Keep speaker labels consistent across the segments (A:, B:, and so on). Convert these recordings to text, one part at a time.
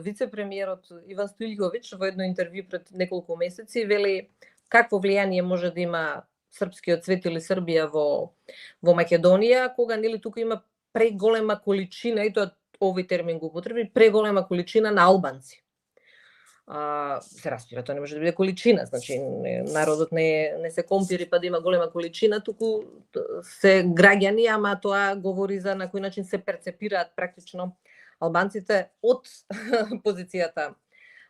A: Вице-премиерот Иван Стоилјковиќ во едно интервју пред неколку месеци вели какво влијание може да има српскиот цвет или Србија во Македонија, кога нели тука има преголема количина, и тоа овој термин го употреби, преголема количина на албанци. Се разбира, тоа не може да биде количина, значи народот не се компири па да има голема количина, туку се граѓани, ама тоа говори за на кој начин се перцепираат практично албанците од позицијата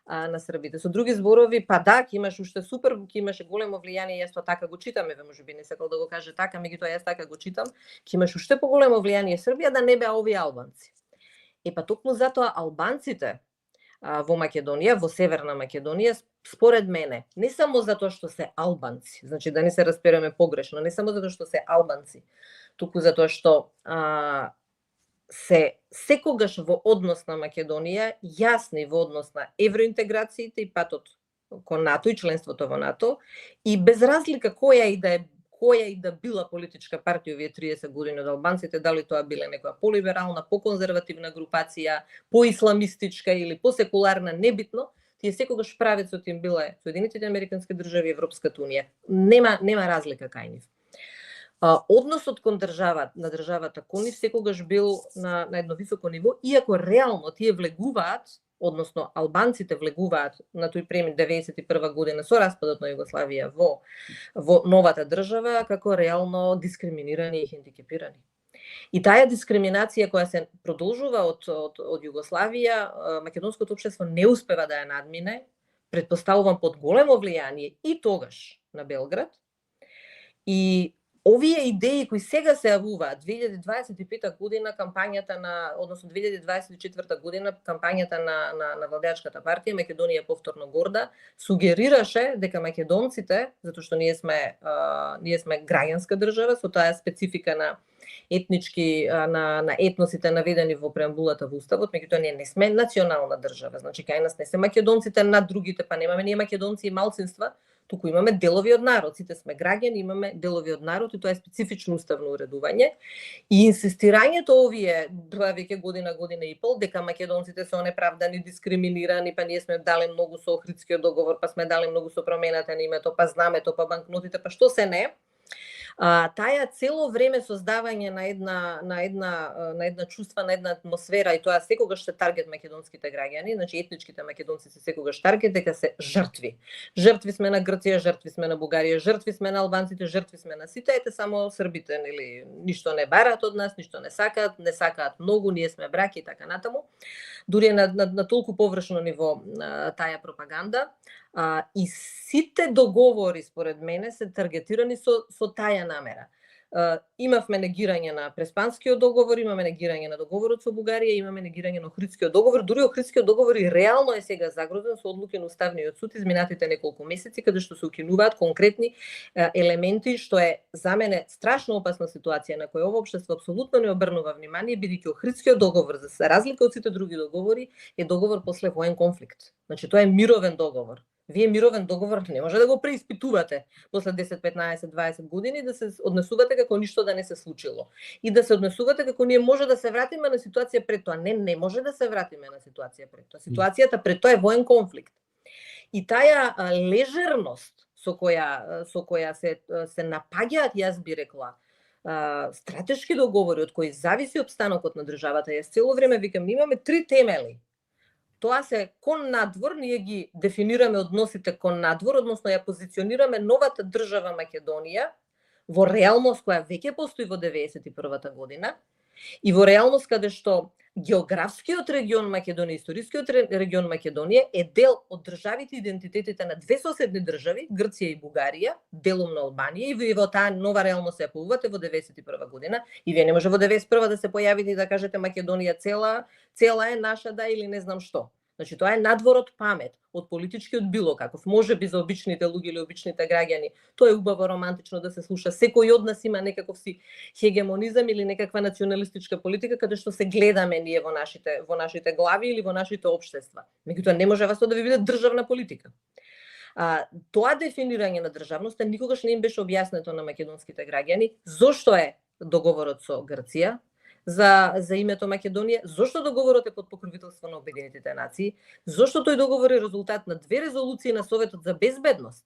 A: на србите. Со други зборови, па да, ќе имаш уште супер, ќе имаше големо влијание, јас тоа така го читам, еве можеби не сакал да го каже така, меѓутоа јас така го читам, ќе имаш уште поголемо влијание Србија да не беа овие албанци. Па токму затоа албанците во Македонија, во Северна Македонија, според мене, не само затоа што се албанци, значи да не се разбереме погрешно, не само затоа што се албанци, туку затоа што се секогаш во однос на Македонија, јасни во однос на евроинтеграциите и патот кон НАТО и членството во НАТО, и без разлика која и да била политичка партија овие 30 години од албанците, дали тоа биле некоја полиберална, поконзервативна групација, поисламистичка или посекуларна, небитно, тие секогаш правецот им биле Соединетите американски држави и Европската унија. Нема разлика кај нив. Односот кон државата кон нив секогаш бил на едно високо ниво, иако реално тие влегуваат, односно албанците влегуваат на тој премин 91 година со распадот на Југославија во новата држава како реално дискриминирани и хендикепирани. И таа дискриминација која се продолжува од Југославија, македонското општество не успева да ја надмине, претпоставувам под големо влијание и тогаш на Белград. И овие идеи кои сега се јавуваат 2025 година кампањата односно 2024 година кампањата на владеачката партија Македонија повторно горда сугерираше дека македонците, затоа што ние сме граѓанска држава со таа специфика на етнички на етносите наведени во преамбулата во уставот, меѓутоа ние не сме национална држава. Значи кај нас не се македонците над другите, па немаме ние македонци и малцинства, туку имаме делови од народ, сите сме граѓани, имаме делови од народ и тоа е специфично уставно уредување. И инсистирањето овие веќе година и пол дека македонците се онеправдани, дискриминирани, па ние сме дали многу со Охридскиот договор, па сме дали многу со промената на името, па знамето, па банкнотите, па што се не. Таја цело време создавање на една чувства, на една атмосфера, и тоа секогаш се таргет македонските граѓани, значи етничките македонци се секогаш таргет, дека се жртви. Жртви сме на Грција, жртви сме на Бугарија, жртви сме на албанците, жртви сме на сите, ете само србите, нели, ништо не барат од нас, ништо не сакаат многу, ние сме браќа и така натаму. Дури на толку површно ниво таа пропаганда. И сите договори, според мене, се таргетирани со таа намера. Имавме негирање на Преспанскиот договор, имаме негирање на договорот со Бугарија, имаме негирање на Охридскиот договор. Дури Охридскиот договор и реално е сега загрозен со одлуки на Уставниот суд изминатите неколку месеци, каде што се укинуваат конкретни елементи, што е за мене страшно опасна ситуација на која ово општество апсолутно не обрнува внимание, бидејќи Охридскиот договор, за разлика од сите други договори, е договор после воен конфликт. Значи тоа е мировен договор. Вие мировен договор не може да го преиспитувате после 10, 15, 20 години, да се однесувате како ништо да не се случило. И да се однесувате како ние може да се вратиме на ситуација пред тоа. Не може да се вратиме на ситуација пред тоа. Ситуацијата пред тоа е воен конфликт. И таа лежерност со која се напаѓаат, јас би рекла, стратешки договори од кои зависи обстанокот на државата. Јас цело време викам, имаме три темели. Тоа се кон надвор, ние ги дефинираме односите кон надвор, односно ја позиционираме новата држава Македонија во реалност која веќе постои во 91 година и во реалност каде што географскиот регион Македонија, историскиот регион Македонија е дел од државите и идентитетите на две соседни држави, Грција и Бугарија, делом на Албанија, и во таа нова реалност се појавувате во 91 година и вие не може во 91 да се појавите и да кажете Македонија цела е наша, да, или не знам што. Значи тоа е надвор од памет, од политичкиот било каков. Може би за обичните луѓе или обичните граѓани тоа е убаво романтично да се слуша. Секој од нас има некаков си хегемонизам или некаква националистичка политика каде што се гледаме ние во нашите глави или во нашите општества. Меѓутоа не може да ви биде државна политика. Тоа дефинирање на државноста никогаш не им беше објаснето на македонските граѓани. Зошто е договорот со Грција? за името Македонија, зошто договорот е под покровителство на Обединетите нации, зошто тој договор е резултат на 2 резолуции на Советот за безбедност,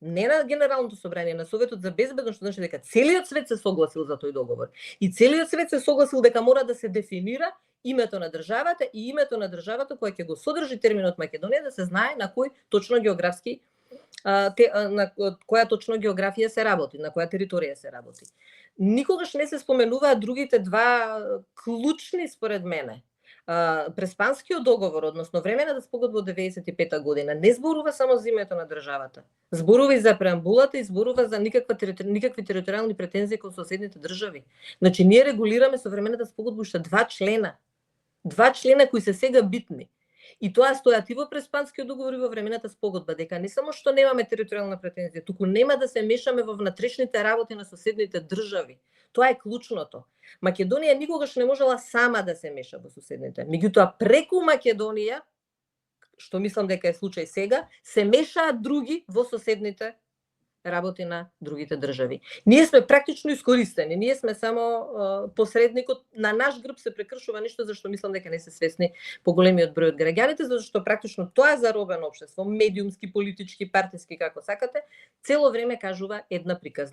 A: не на Генералното собрание, на Советот за безбедност, што значи дека целиот свет се согласил за тој договор. И целиот свет се согласил дека мора да се дефинира името на државата и името на државата која ќе го содржи терминот Македонија, да се знае на кој точно географски на која точно географија се работи, на која територија се работи. Никогаш не се споменуваат другите два клучни според мене. Преспанскиот договор, односно времената спогодба од 95 година, не зборува само за името на државата. Зборува и за преамбулата и зборува за никакви територијални претензии кон соседните држави. Значи, ние регулираме со времената спогодба уште 2 члена. 2 члена кои се сега битни. И тоа стојат и во Преспанскиот договор и во времената спогодба, дека не само што немаме територијална претензија, туку нема да се мешаме во внатрешните работи на соседните држави. Тоа е клучното. Македонија никогаш не можела сама да се меша во соседните. Меѓутоа, преку Македонија, што мислам дека е случај сега, се мешаат други во соседните работи на другите држави. Ние сме практично искористени, ние сме само посредникот, на наш грб се прекршува нешто за што мислам дека не се свесни поголемиот број од граѓаните, зашто практично тоа заробено општество, медиумски, политички, партиски, како сакате, цело време кажува една приказна.